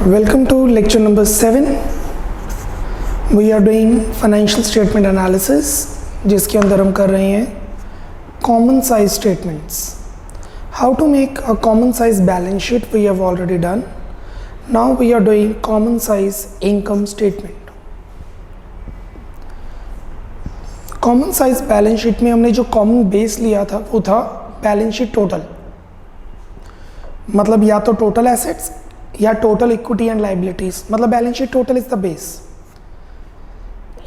Welcome to lecture number 7. We are doing financial statement analysis जिसके अंदर हम कर रहे हैं common size statements. How to make a common size balance sheet we have already done. Now we are doing common size income statement. Common size balance sheet में हमने जो common base लिया था वो था balance sheet total, मतलब या तो total assets या टोटल इक्विटी एंड लाइबिलिटीज, मतलब balance sheet total is the base.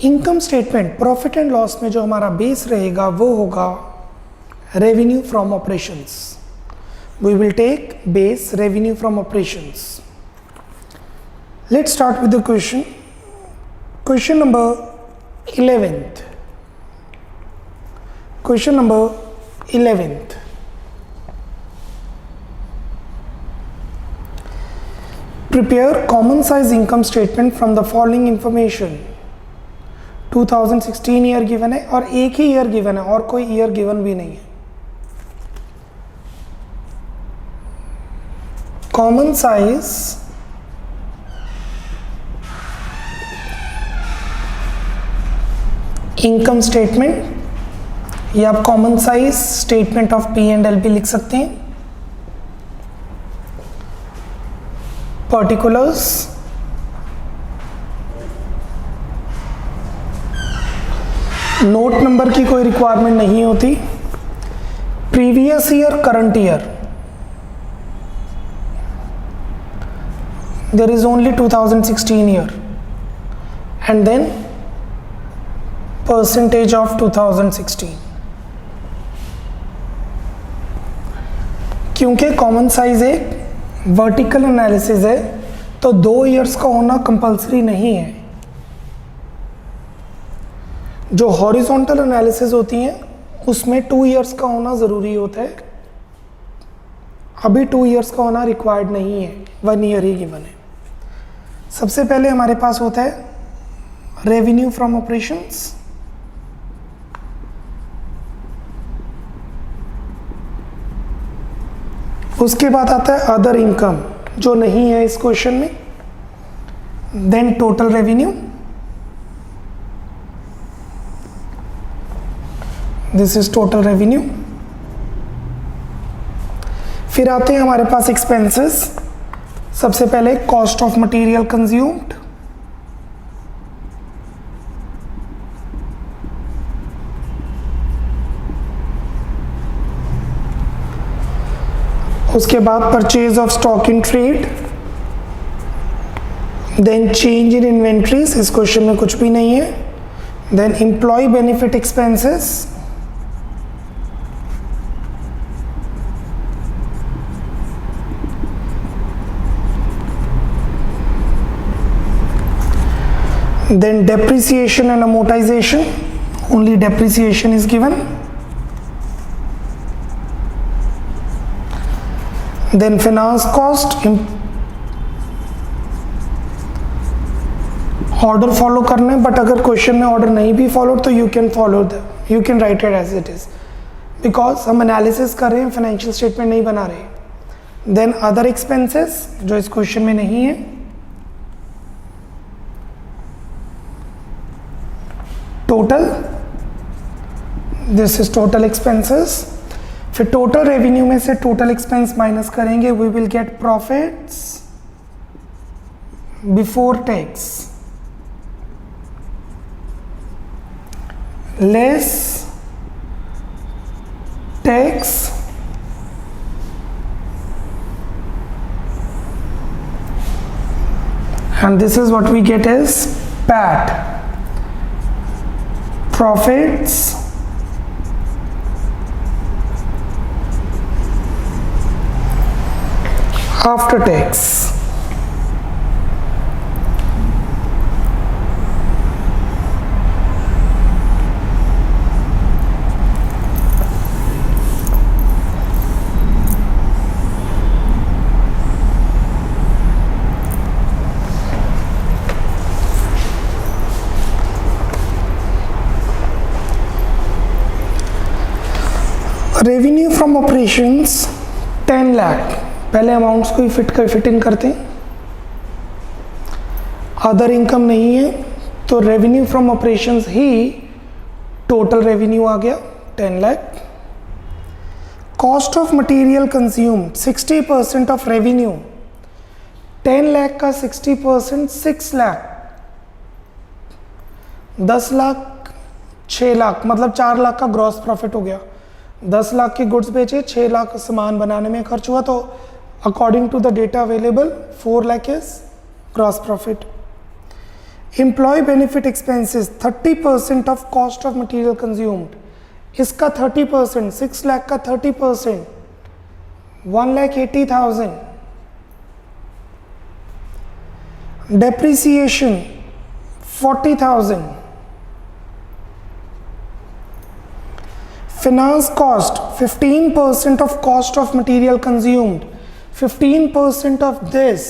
Income statement profit and loss में जो हमारा बेस रहेगा वो होगा revenue from operations. We will take base revenue from operations. Let's start with the question. Question number 11th. Question number 11th. Prepare common size income statement from the following information. 2016 year given है और एक ही year given है और कोई year given भी नहीं है. Common size income statement या आप common size statement of P and L भी लिख सकते हैं. पर्टिकुलर्स नोट नंबर की कोई रिक्वायरमेंट नहीं होती. Previous year current year there is only 2016 year and then percentage of 2016. क्योंकि कॉमन साइज एक वर्टिकल एनालिसिस है तो 2 इयर्स का होना कंपलसरी नहीं है. जो हॉरिजॉन्टल एनालिसिस होती हैं उसमें 2 इयर्स का होना ज़रूरी होता है. अभी 2 इयर्स का होना रिक्वायर्ड नहीं है, 1 ईयर ही गिवन है. सबसे पहले हमारे पास होता है रेवेन्यू फ्रॉम ऑपरेशंस. उसके बाद आता है अदर इनकम जो नहीं है इस क्वेश्चन में. Then total revenue, this is total revenue. फिर आते हैं हमारे पास एक्सपेंसेस. सबसे पहले कॉस्ट ऑफ मटेरियल कंज्यूम्ड, उसके बाद purchase of stock in trade, then change in inventories, इस क्वेश्चन में कुछ भी नहीं है. Then employ benefit expenses, then depreciation and amortisation, only depreciation is given. Then finance cost, order follow करना है बट अगर क्वेश्चन में ऑर्डर नहीं भी फॉलो तो you can follow the you can write it as it is because हम analysis कर रहे हैं, फाइनेंशियल स्टेटमेंट नहीं बना रहे. देन अदर एक्सपेंसेस जो इस क्वेश्चन में नहीं है. Total, this is total expenses. फिर टोटल रेवेन्यू में से टोटल एक्सपेंस माइनस करेंगे, we will get profits before tax less tax and this is what we get as PAT, profits after tax. Revenue from operations 10 lakh. पहले amounts को ही fit in करते हैं. Other income नहीं है, तो रेवेन्यू फ्रॉम ऑपरेशंस ही total revenue आ गया 10 lakh. Cost of material consumed 60% of revenue, 10 lakh का 60% 6 लाख, 10 लाख 6 लाख, मतलब 4 लाख का ग्रॉस प्रॉफिट हो गया। 10 लाख के गुड्स बेचे, 6 लाख सामान बनाने में खर्च हुआ, तो according to the data available 4 lakh is gross profit. Employ benefit expenses 30% of cost of material consumed, इसका 30%, 6 लाख का 30%, 1,80,000। Depreciation 40,000। Finance cost 15% of cost of material consumed, 15% of this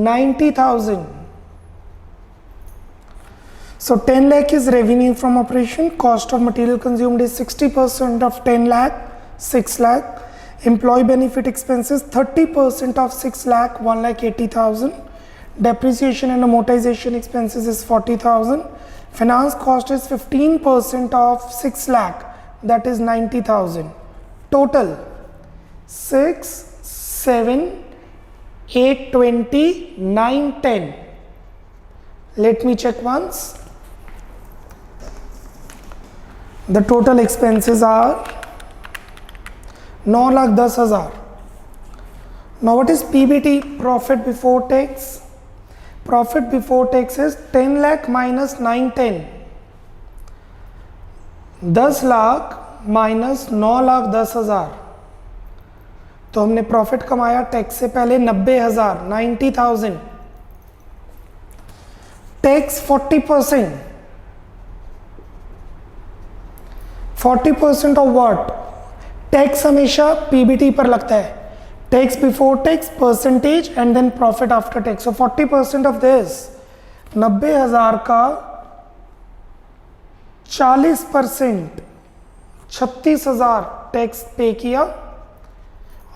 90,000. So 10 lakh is revenue from operation, cost of material consumed is 60% of 10 lakh, 6 lakh. Employee benefit expenses 30% of 6 lakh, 1,80,000. Depreciation and amortization expenses is 40,000. Finance cost is 15% of 6 lakh, that is 90,000. Total 6, 7, 8, 20, 9, 10. Let me check once. The total expenses are 9,10,000. Now what is PBT, profit before tax? Profit before tax is 10 lakh minus 910, 10 lakh minus 9,10,000। तो हमने profit कमाया tax से पहले 90,000, 90,000। Tax 40%, 40% of what? Tax हमेशा PBT पर लगता है, tax before tax percentage and then profit after tax. So 40% of this 90,000 का 40%, 36,000 टैक्स पे किया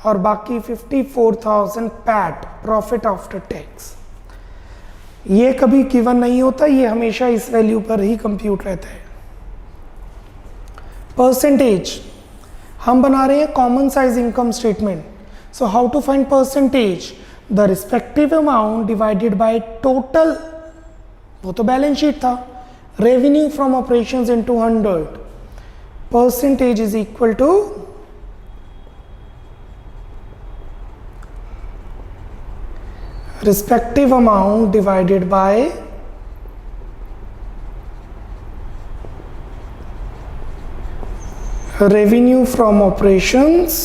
और बाकी 54,000 पैट, प्रॉफिट आफ्टर टैक्स। ये कभी गिवन नहीं होता, ये हमेशा इस वैल्यू पर ही कंप्यूट रहता है। परसेंटेज हम बना रहे हैं common size income statement. So how to find percentage? The respective amount divided by total, वो तो बैलेंस शीट था, revenue from operations into 100, percentage is equal to respective amount divided by revenue from operations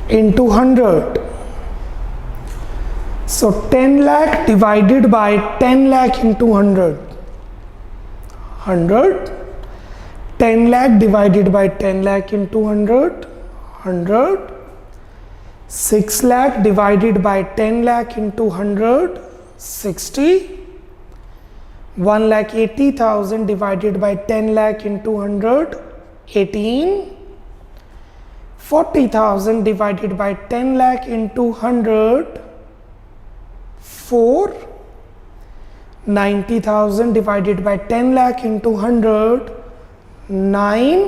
into 100. So 10 lakh divided by 10 lakh into 100, 100, 10 lakh divided by 10 lakh into 100, 100, 6 lakh divided by 10 lakh into 100, 60, 1,80,000 divided by 10 lakh into 100, 18, 40,000 divided by 10 lakh into 100, 4, 90,000 divided by 10 lakh into 100, 9,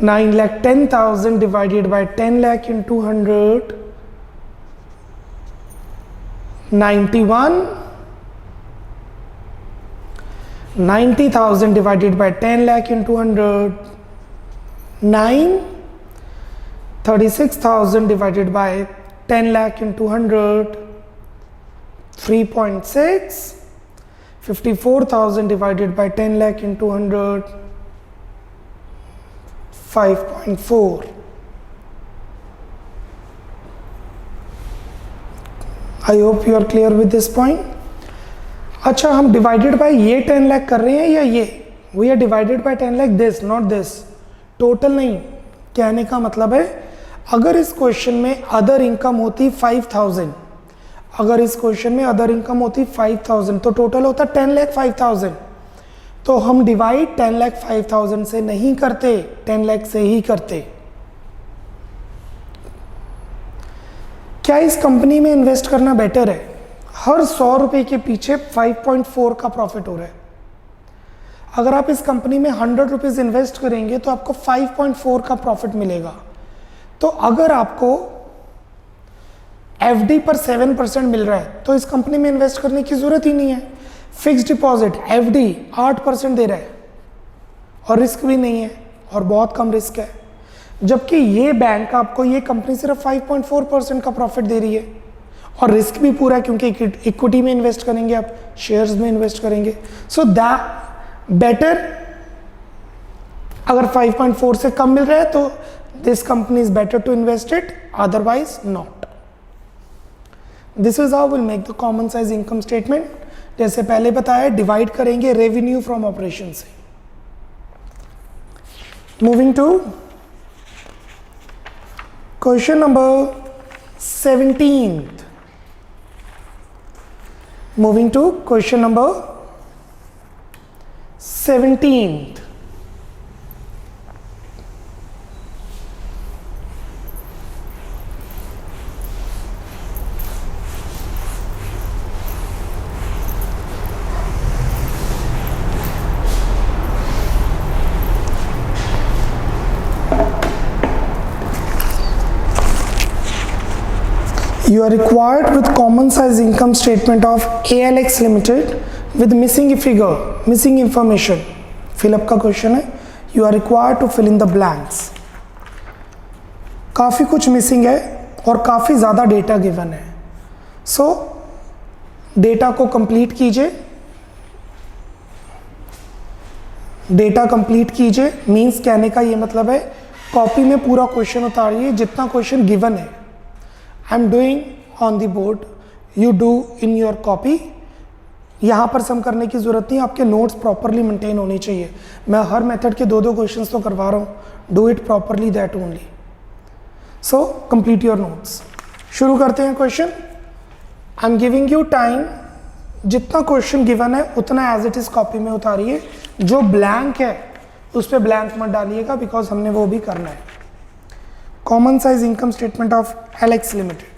9,10,000 divided by 10 lakh into 100, 91, 90,000 divided by 10 lakh into 100, 9, 36,000 divided by 10 lakh into 100, 3.6, 54,000 divided by 10 lakh into 100, 5.4. I hope you are clear with this point. अच्छा, हम divided by ये 10 लाख कर रहे हैं या ये? We are divided by 10 lakh this, not this, total नहीं। कहने का मतलब है अगर इस क्वेश्चन में अदर इनकम होती 5,000, अगर इस क्वेश्चन में अदर इनकम होती 5,000 तो टोटल होता 10 लाख 5,000। तो हम डिवाइड 10 लाख 5,000 से नहीं करते, 10 लाख से ही करते। क्या इस कंपनी में इन्वेस्ट करना बेटर है? हर 100 रुपए के पीछे 5.4 का प्रॉफिट हो रहा है। अगर आप इस कंपनी में 100 रुपीज इन्वेस्ट करेंगे तो आपको 5.4 का प्रॉफिट मिलेगा। तो अगर आपको एफडी पर 7% मिल रहा है तो इस कंपनी में इन्वेस्ट करने की जरूरत ही नहीं है। फिक्स्ड डिपॉजिट एफडी 8% दे रहा है और रिस्क भी नहीं है और बहुत कम रिस्क है, जबकि ये बैंक आपको ये कंपनी सिर्फ 5.4% का प्रॉफिट दे रही है और रिस्क भी पूरा है क्योंकि इक्विटी में इन्वेस्ट करेंगे, आप शेयर्स में इन्वेस्ट करेंगे। सो दैट बेटर, अगर 5.4 से कम मिल रहा है तो this company is better to invest it, otherwise not. This is how will make the common size income statement. जैसे पहले बताया, डिवाइड करेंगे रेवेन्यू फ्रॉम ऑपरेशन से। Moving to question number 17th. Moving to question number 17th. You are required with common size income statement of ALX Limited with missing figure, missing information. Fill up का question है। You are required to fill in the blanks. काफ़ी कुछ missing है और काफ़ी ज़्यादा data given है। सो data को कंप्लीट कीजिए। डेटा कंप्लीट कीजिए मीन्स कहने का ये मतलब है कॉपी में पूरा क्वेश्चन उतारिए जितना क्वेश्चन गिवन है। I am doing on the board, you do in your copy. यहाँ पर सम करने की जरूरत नहीं, आपके नोट्स प्रॉपरली मेंटेन होने चाहिए। मैं हर मेथड के 2-2 क्वेश्चंस तो करवा रहा हूँ, do it properly that only. So complete your notes. शुरू करते हैं question. I am giving you time, जितना क्वेश्चन गिवन है उतना एज इट इज कॉपी में उतारिए। जो ब्लैंक है उस पर ब्लैंक मत डालिएगा बिकॉज हमने वो भी करना है। Common size income statement of Alex limited.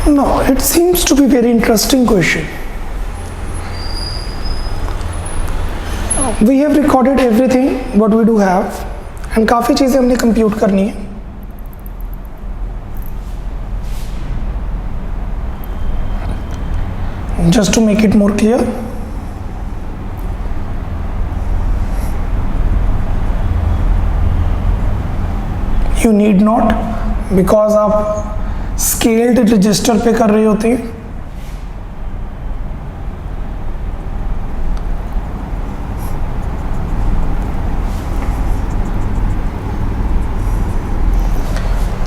No, it seems to be very interesting question. We have recorded everything what we do have and काफ़ी चीज़ें हमने कंप्यूट करनी है. Just to make it more clear, you need not, because आप scaled register पे कर रहे होते हैं.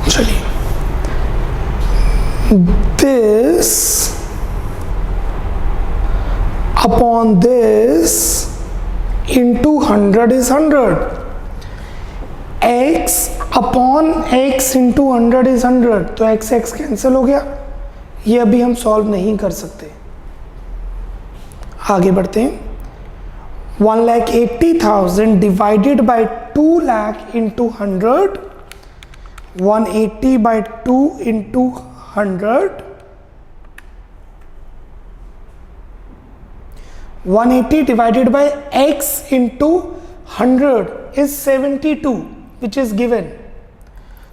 चलिए, this upon this into 100 is 100. x upon x into 100 is 100. तो x x कैंसिल हो गया. ये अभी हम सॉल्व नहीं कर सकते. आगे बढ़ते हैं. 1,80,000 divided by 2 lakh into 100. 180 by 2 into 100. 180 divided by x into 100 is 72, which is given.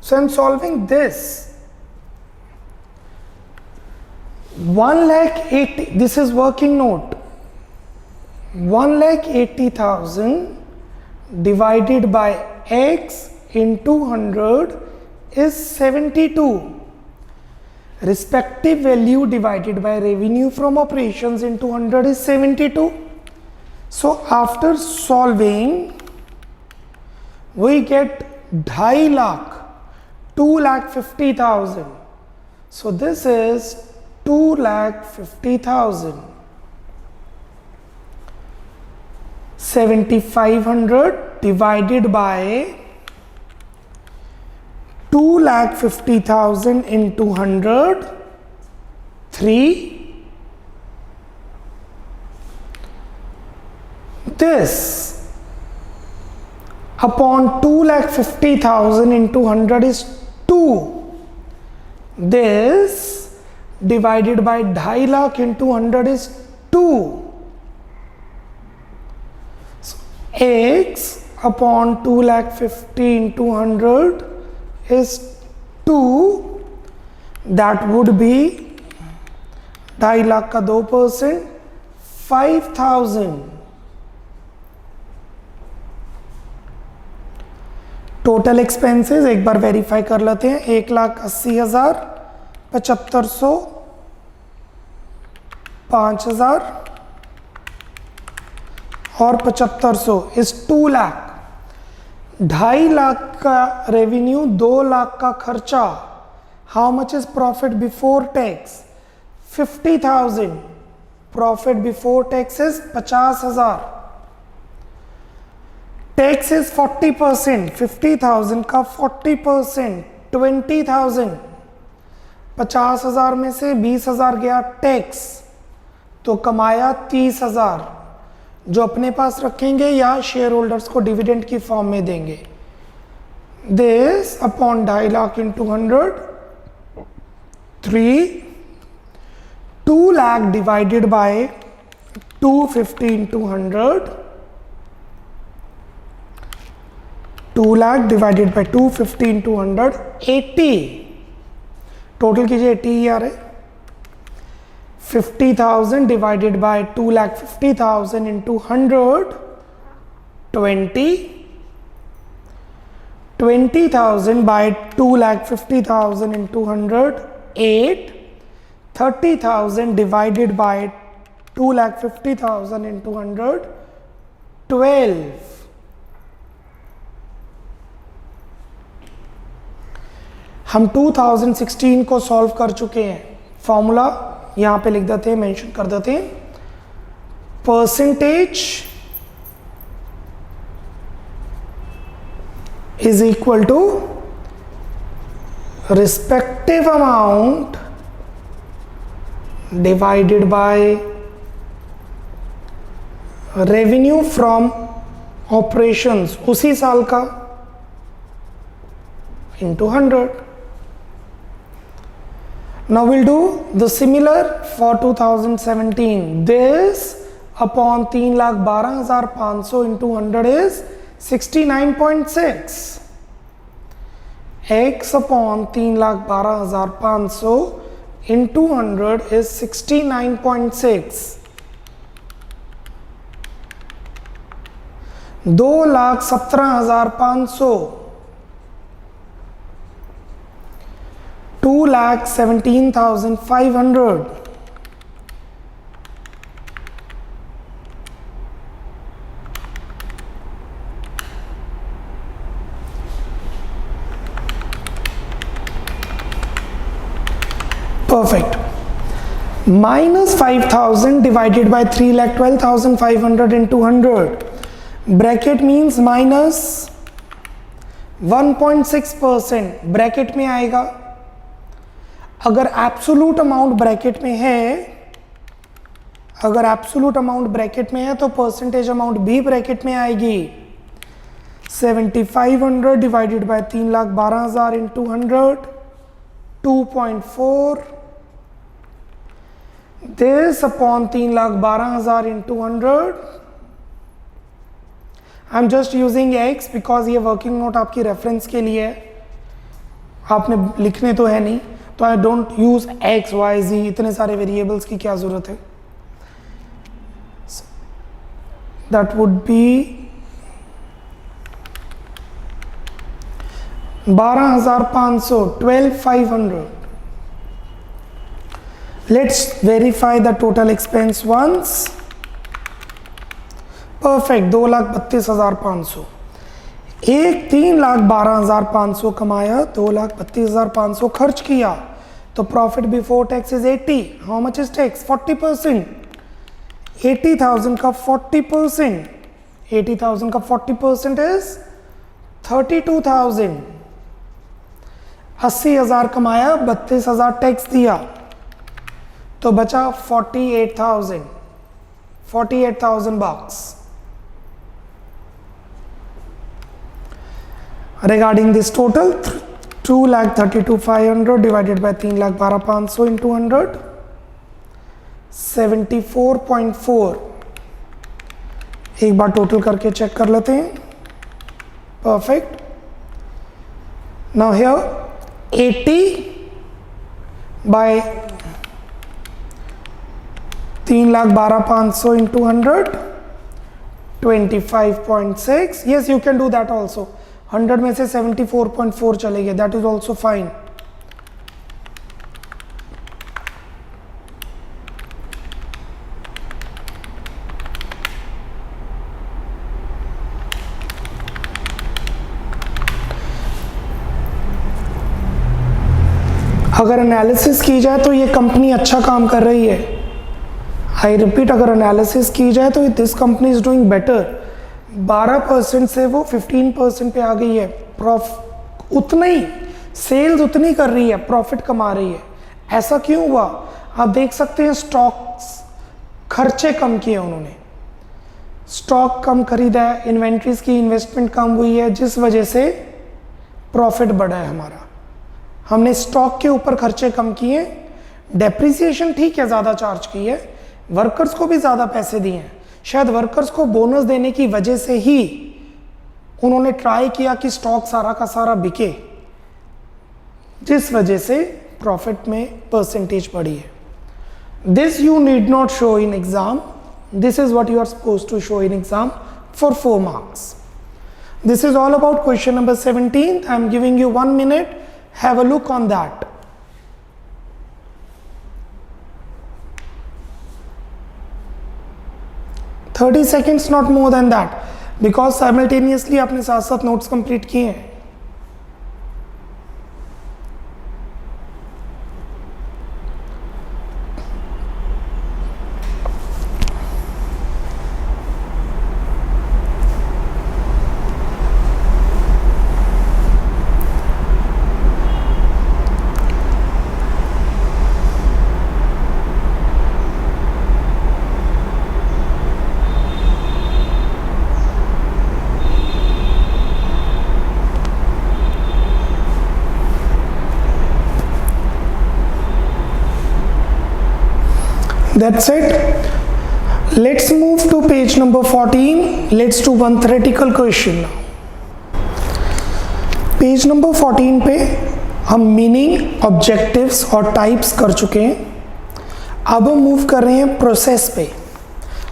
So I am solving this. 1,80,000, this is working note. 1,80,000 divided by x into 100 is 72. Respective value divided by revenue from operations into 100 is 72. So after solving, we get 2.5 lakh, 2,50,000. So this is 2,50,000. 7,500 divided by 2,50,000 into 100, 3. This upon 2,50,000 into 100 is 2. This divided by 2.5 lakh into 100 is 2. So x upon 2,50,000 into 100 is 2. That would be 2.5 lakh का 2%, 5,000. Total expenses एक बार verify कर लेते हैं. 1,80,000, 7,500, 5,000 और 7,500 is 2 lakh. 2.5 lakh का revenue, 2 lakh का खर्चा. How much is profit before tax? 50,000. Profit before tax is 50,000. Tax is 40%. 50,000 का 40%, 20,000. 50,000 में से 20,000 गया टैक्स, तो कमाया 30,000, जो अपने पास रखेंगे या शेयर होल्डर्स को डिविडेंड की फॉर्म में देंगे. This upon 2.5 lakh into 100, 3. 2 lakh divided by 250 into 100. 2 lakh divided by 250 into 100, 80. Total कीजिए, 80 ही आ रहे. 50,000 divided by 2,50,000 into 100, 20. 20,000 by 2,50,000 into 100, 8. 30,000 divided by 2,50,000 into 100, 12. हम 2016 को सॉल्व कर चुके हैं. फॉर्मूला यहाँ पे लिख देते हैं, मेंशन कर देते हैं. Percentage is equal to respective amount divided by revenue from operations उसी साल का into 100. Now we'll do the similar for 2017. This upon 3,12,500 into 100 is 69.6. X upon 3,12,500 into 100 is 69.6. 2,17,500 2,17,500 Perfect. Minus 5,000 divided by 3,12,500 into 100. Bracket means minus 1.6%. Bracket में आएगा. अगर absolute amount bracket में है, तो percentage amount भी ब्रैकेट में आएगी. 7,500 divided by 3,12,000 into 100, 2.4. This upon 3,12,000 into 100. I'm just using X because ये वर्किंग नोट आपकी रेफरेंस के लिए है, आपने लिखने तो है नहीं, तो I don't use X, Y, Z. इतने सारे वेरिएबल्स की क्या जरूरत है. That would be 12,500, 12,500. Let's verify the total expense once. Perfect. 2,32,500. एक 3,12,500 कमाया, 2,32,500 खर्च किया, तो profit before tax is 80. How much is tax? 40%. 80,000 का 40%. 80,000 का 40% इज 32,000. 80,000 कमाया, 32,000 टैक्स दिया, तो बचा 48,000 bucks. Regarding this total, 2,32,500 divided by 3,12,500 into 100, 74.4. एक बार टोटल करके चेक कर लेते हैं. Perfect. Now here 80 by 3,12,500 into 100, 25.6. Yes, you can do that also. 100 में से 74.4 चलेंगे, that is also fine. अगर एनालिसिस की जाए तो ये कंपनी अच्छा काम कर रही है. आई रिपीट, अगर एनालिसिस की जाए तो this company is doing better. 12% से वो 15% पे आ गई है. उतना ही सेल्स उतनी कर रही है, प्रॉफिट कमा रही है. ऐसा क्यों हुआ? आप देख सकते हैं, स्टॉक्स खर्चे कम किए उन्होंने, स्टॉक कम खरीदा है, इन्वेंट्रीज की इन्वेस्टमेंट कम हुई है, जिस वजह से प्रॉफिट बढ़ा है हमारा. हमने स्टॉक के ऊपर खर्चे कम किए, डेप्रिसिएशन ठीक है ज़्यादा चार्ज की है, वर्कर्स को भी ज़्यादा पैसे दिए हैं. शायद वर्कर्स को बोनस देने की वजह से ही उन्होंने ट्राई किया कि स्टॉक सारा का सारा बिके, जिस वजह से प्रॉफिट में परसेंटेज बढ़ी है. This you need not show in exam. This is what you are supposed to show in exam for 4 marks. This is all about question number 17. I am giving you 1 minute. Have a look on that. Thirty seconds, not more than that, because simultaneously आपने साथ साथ notes complete किए हैं. That's it. Let's move to page number 14. Let's do one theoretical question now. Page number 14 पे हम meaning, objectives और types कर चुके हैं. अब हम मूव कर रहे हैं प्रोसेस पे.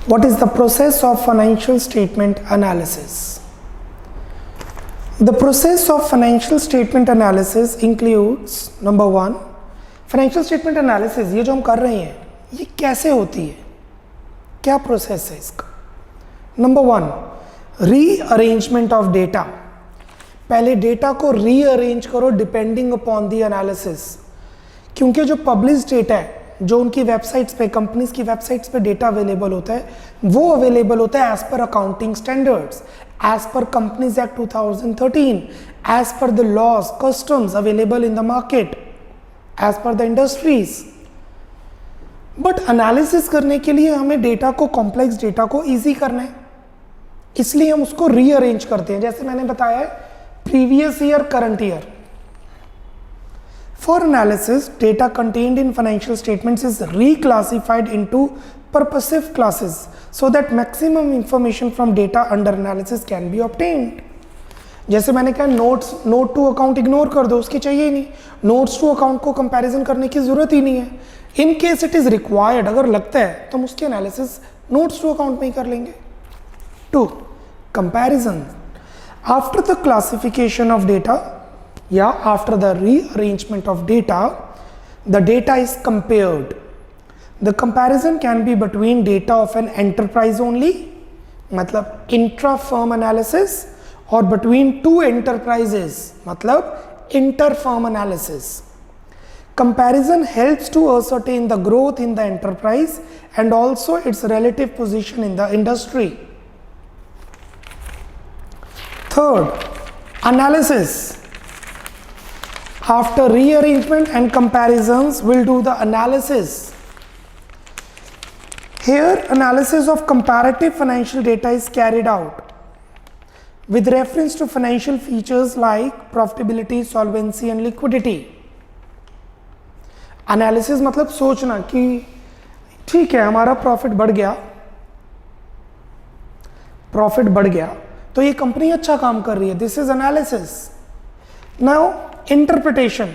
What is the process of financial statement analysis? The process of financial statement analysis includes number 1, financial statement analysis ये जो हम कर रहे हैं ये कैसे होती है, क्या प्रोसेस है इसका? Number 1, rearrangement of data. पहले डेटा को रीअरेंज करो डिपेंडिंग अपॉन द एनालिसिस, क्योंकि जो पब्लिश डेटा है, जो उनकी वेबसाइट्स पे, कंपनीज की वेबसाइट्स पे डेटा अवेलेबल होता है, वो अवेलेबल होता है as per accounting standards, as per companies act 2013, as per the laws, customs available in the market, as per the industries. But analysis करने के लिए हमें डेटा को, कॉम्प्लेक्स डेटा को ईजी करना है, इसलिए हम उसको रीअरेंज करते हैं. जैसे मैंने बताया है, previous year, current year. For analysis, data contained in financial statements is reclassified into purposive classes so that maximum information from data under analysis can be obtained. जैसे मैंने कहा नोट टू अकाउंट इग्नोर कर दो, उसकी चाहिए ही नहीं. Notes to account को comparison करने की जरूरत ही नहीं है. In case it is required, अगर लगता है तो हम उसकी एनालिसिस नोट्स टू अकाउंट में ही कर लेंगे. 2, comparison. After the classification of data, after the rearrangement of data, the data is compared. The comparison can be between data of an enterprise only, मतलब intra-firm analysis, or between two enterprises, मतलब inter-firm analysis. Comparison helps to ascertain the growth in the enterprise and also its relative position in the industry. Third, analysis. After rearrangement and comparisons, we'll do the analysis. Here, analysis of comparative financial data is carried out with reference to financial features like profitability, solvency and liquidity. Analysis मतलब सोचना कि ठीक है हमारा profit बढ़ गया तो ये कंपनी अच्छा काम कर रही है. This is analysis. Now interpretation.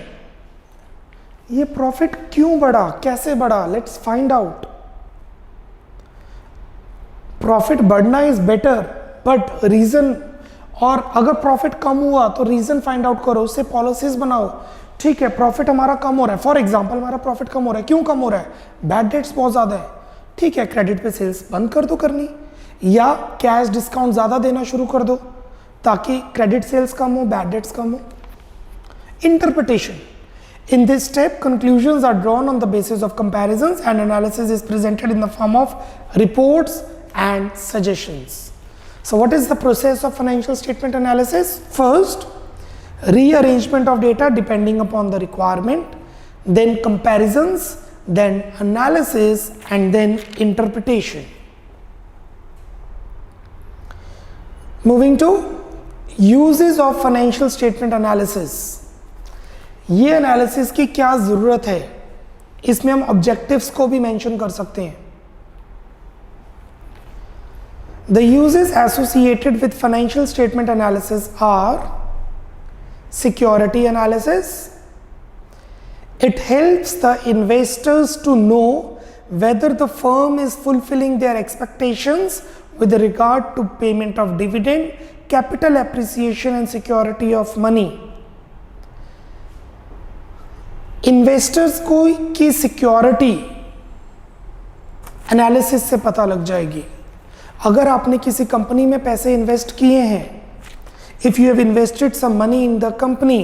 ये प्रॉफिट क्यों बढ़ा, कैसे बढ़ा, लेट्स फाइंड आउट. प्रॉफिट बढ़ना इज बेटर, बट रीजन, और अगर प्रॉफिट कम हुआ तो रीजन फाइंड आउट करो, उससे पॉलिसीज बनाओ. ठीक है, प्रॉफिट हमारा कम हो रहा है, फॉर एग्जाम्पल हमारा प्रॉफिट कम हो रहा है, क्यों कम हो रहा है? बैड डेट्स बहुत ज्यादा है. ठीक है, क्रेडिट पे सेल्स बंद कर दो करनी, या कैश डिस्काउंट ज़्यादा देना शुरू कर दो ताकि क्रेडिट सेल्स कम हो, बैड डेट्स कम हो. Interpretation. In this step conclusions are drawn on the basis of comparisons and analysis is presented in the form of reports and suggestions. So what is the process of financial statement analysis? First, rearrangement of data depending upon the requirement, then comparisons, then analysis, and then interpretation. Moving to uses of financial statement analysis. ये analysis की क्या जरूरत है, इसमें हम objectives को भी mention कर सकते हैं. The uses associated with financial statement analysis are security analysis. It helps the investors to know whether the firm is fulfilling their expectations with regard to payment of dividend, capital appreciation and security of money. Investors को की security analysis से पता लग जाएगी. अगर आपने किसी company में पैसे इन्वेस्ट किए हैं, if you have invested some money in the company,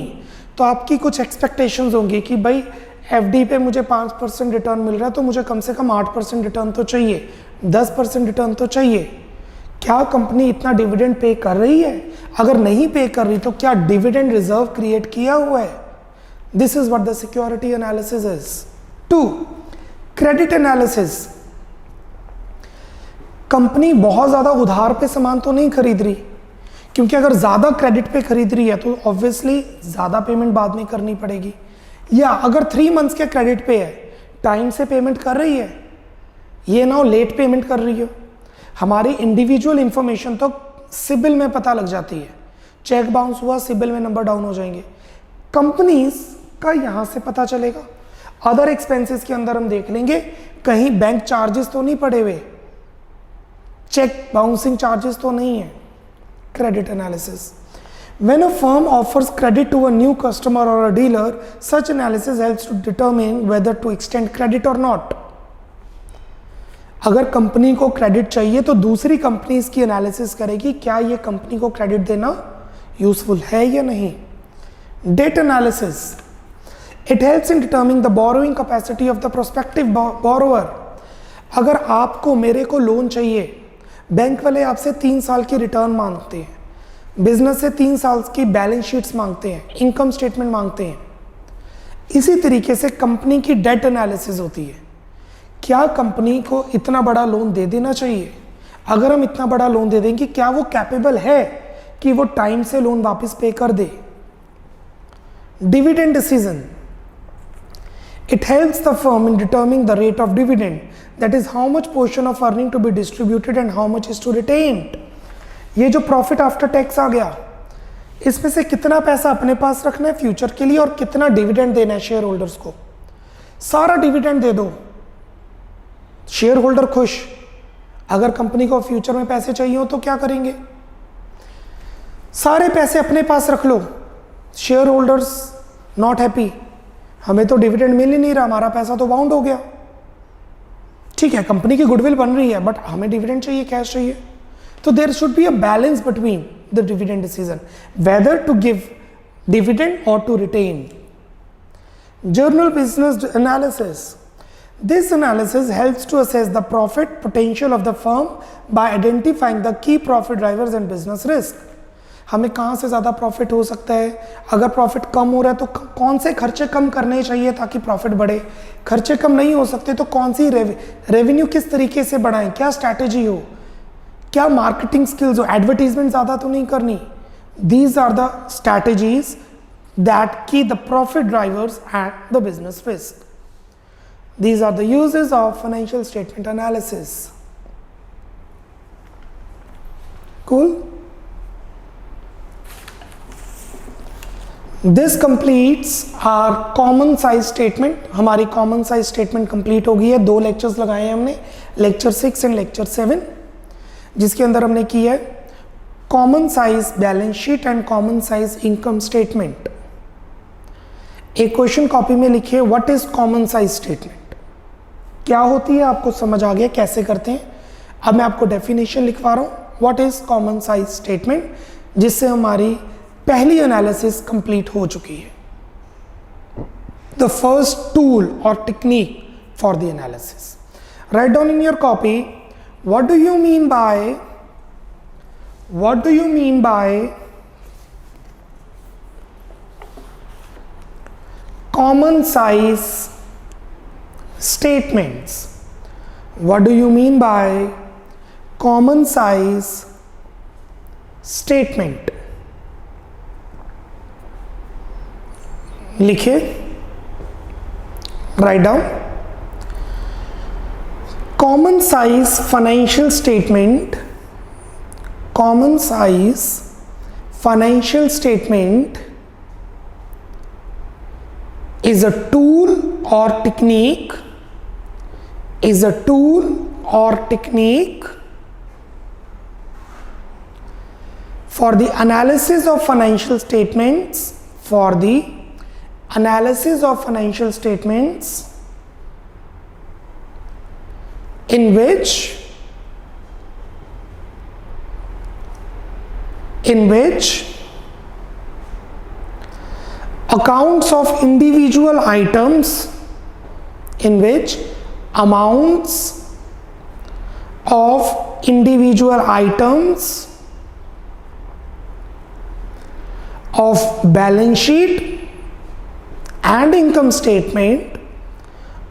तो आपकी कुछ एक्सपेक्टेशंस होंगी कि भाई एफडी पे मुझे 5% रिटर्न मिल रहा है तो मुझे कम से कम 8% रिटर्न तो चाहिए, 10% रिटर्न तो चाहिए. क्या कंपनी इतना डिविडेंड पे कर रही है? अगर नहीं पे कर रही तो क्या डिविडेंड रिजर्व क्रिएट किया हुआ है? This is what the security analysis is. 2, credit analysis. Company बहुत ज्यादा उधार पे सामान तो नहीं खरीद रही, क्योंकि अगर ज्यादा क्रेडिट पे खरीद रही है तो ऑब्वियसली ज्यादा पेमेंट बाद में करनी पड़ेगी. या अगर 3 मंथ्स के क्रेडिट पे है, टाइम से पेमेंट कर रही है, ये ना लेट पेमेंट कर रही हो, हमारी इंडिविजुअल इंफॉर्मेशन तो सिबिल में पता लग जाती है, चेक बाउंस हुआ सिबिल में नंबर डाउन हो जाएंगे, कंपनीज का यहाँ से पता चलेगा। अदर एक्सपेंसेस के अंदर हम देख लेंगे कहीं बैंक चार्जेस तो नहीं पड़े हुए, चेक बाउंसिंग चार्जेस तो नहीं है। Credit analysis, when a firm offers credit to a new customer or a dealer, such analysis helps to determine whether to extend credit or not. अगर कंपनी को credit चाहिए तो दूसरी कंपनीज की analysis करेगी क्या ये कंपनी को क्रेडिट देना यूजफुल है या नहीं। Debt analysis, it helps in determining the borrowing capacity of the prospective borrower. अगर आपको मेरे को लोन चाहिए, बैंक वाले आपसे 3 साल की रिटर्न मांगते हैं, बिजनेस से 3 साल की बैलेंस शीट्स मांगते हैं, इनकम स्टेटमेंट मांगते हैं। इसी तरीके से कंपनी की डेट एनालिसिस होती है, क्या कंपनी को इतना बड़ा लोन दे देना चाहिए, अगर हम इतना बड़ा लोन दे देंगे क्या वो कैपेबल है कि वो टाइम से लोन वापस पे कर दे। Dividend decision, it helps the firm in determining the rate of dividend, that is how much portion of earning to be distributed and how much is to retained। ये जो प्रॉफिट आफ्टर टैक्स आ गया, इसमें से कितना पैसा अपने पास रखना है फ्यूचर के लिए और कितना डिविडेंड देना है शेयर होल्डर्स को। सारा डिविडेंड दे दो, शेयर होल्डर खुश। अगर कंपनी को फ्यूचर में पैसे चाहिए हो तो क्या करेंगे, सारे पैसे अपने पास रख लो, शेयर होल्डर्स नॉट हैप्पी, हमें तो डिविडेंड मिल ही नहीं रहा, हमारा पैसा तो बाउंड हो गया। ठीक है, कंपनी की गुडविल बन रही है बट हमें डिविडेंड चाहिए, कैश चाहिए। तो there should be a balance between the dividend decision, whether to give dividend और to retain. General business analysis, this analysis helps to assess the profit potential of the firm by identifying the key profit drivers and business risk। हमें कहाँ से ज़्यादा profit हो सकता है, अगर profit कम हो रहा है तो कौन से खर्चे कम करने चाहिए ताकि प्रॉफिट बढ़े, खर्चे कम नहीं हो सकते तो कौन सी रेवेन्यू किस तरीके से बढ़ाएं, क्या स्ट्रैटेजी हो, क्या मार्केटिंग स्किल्स हो, एडवर्टीजमेंट ज़्यादा तो नहीं करनी। These are the strategies that key the profit drivers and the business risk. These are the uses of financial statement analysis. Cool? This completes our common size statement। हमारी common size statement complete हो गई है। 2 lectures लगाए हैं हमने, lecture 6 and lecture 7, जिसके अंदर हमने की है common size balance sheet and common size income statement। एक क्वेश्चन कॉपी में लिखिए what is common size statement, क्या होती है, आपको समझ आ गया कैसे करते हैं। अब मैं आपको डेफिनेशन लिखवा रहा हूं what is common size statement, जिससे हमारी पहली एनालिसिस कंप्लीट हो चुकी है। द फर्स्ट टूल और technique for the analysis, write down in your copy what do you mean by common size statements। What do you mean by common size statement? लिखिए, write down common size financial statement। common size financial statement is a tool or technique for the analysis of financial statements, in which accounts of individual items, in which amounts of individual items of balance sheet and income statement,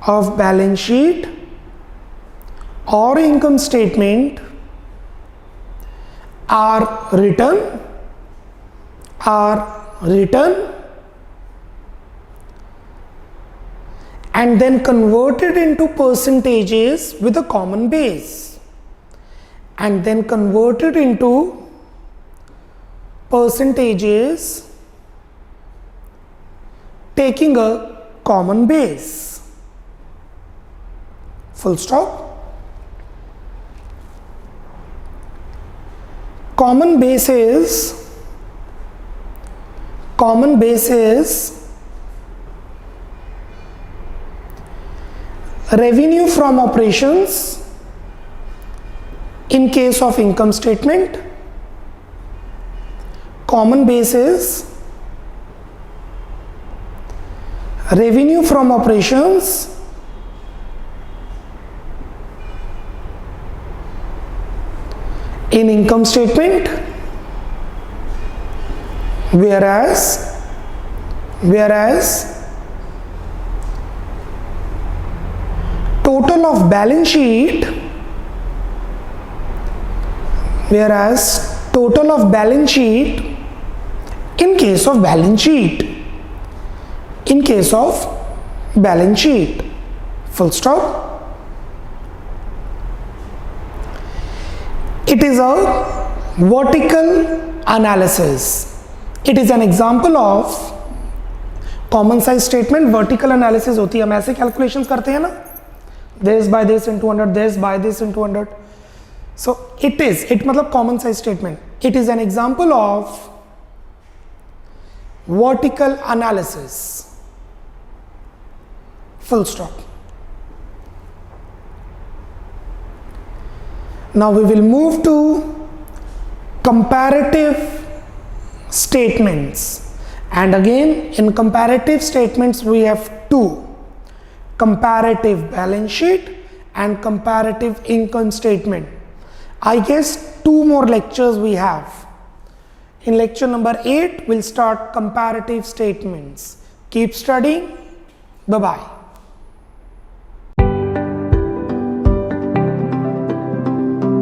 of balance sheet or income statement are written and then converted into percentages with a common base, and then converted into percentages taking a common base. Full stop. Common base is revenue from operations in case of income statement. Common base is revenue from operations in income statement, whereas total of balance sheet, in case of balance sheet, full stop. It is a vertical analysis. It is an example of common size statement. Vertical analysis होती है, हम ऐसे calculations करते हैं ना, this by this into 100, this by this into 100. So it मतलब common size statement. It is an example of vertical analysis. Full stop. Now we will move to comparative statements, and again in comparative statements we have two: comparative balance sheet and comparative income statement. I guess 2 more lectures we have. In lecture number 8 we'll start comparative statements. Keep studying. Bye bye.